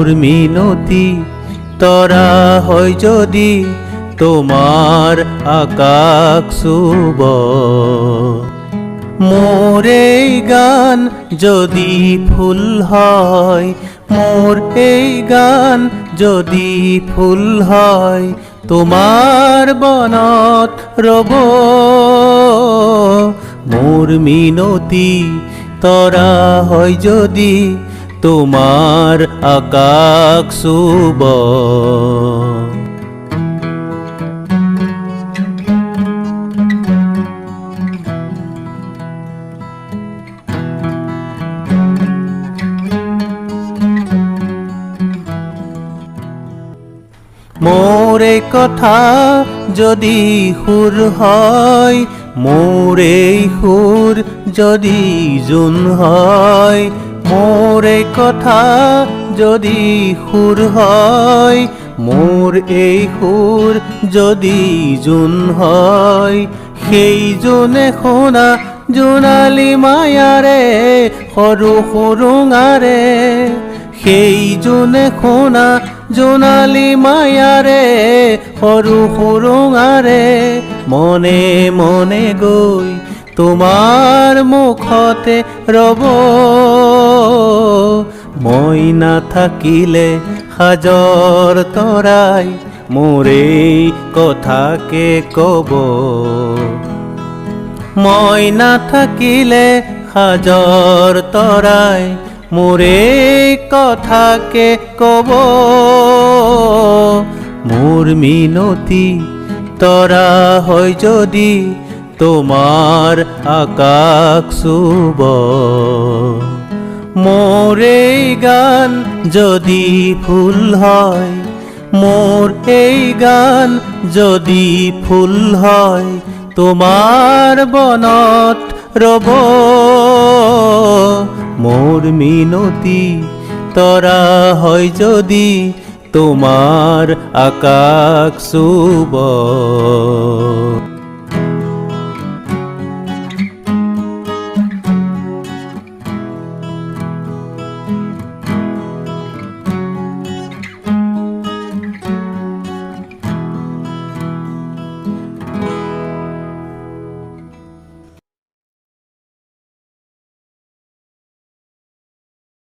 মোর মিনতি তরা হয় যদি তোমার আকাশ শুভ মোর এই গান যদি ফুল হয় মোর এই গান যদি ফুল হয় তোমার বনত রব মোর মিনতি তরা হয় যদি তোমার আকাশ শুভ মোর এই কথা যদি সুর হয় মোর এই সুর যদি জোন হয় মোর এই কথা যদি সুর হয় মোর এই সুর যদি জোন হয় সেই জোনে শুনা জোনালী মায়াৰে সৰু সৰুঙাৰে সেই জোনে শুনা জোনালী মায়াৰে সৰু সৰুঙাৰে মনে মনে গৈ তোমাৰ মুখতে ৰব মই নাথাকিলে সাজৰ তৰাই মোৰ এই কথাকে কব মই নাথাকিলে সাজৰ তৰাই মোৰ এই কথাকে কব মোৰ মিনতি তৰা হয় যদি তোমার আকাশ শুভ মোর এই গান যদি ফুল হয় মোর এই গান যদি ফুল হয় তোমার বনত রব মোর মিনতি তরা হয় যদি তোমার আকাশ শুভ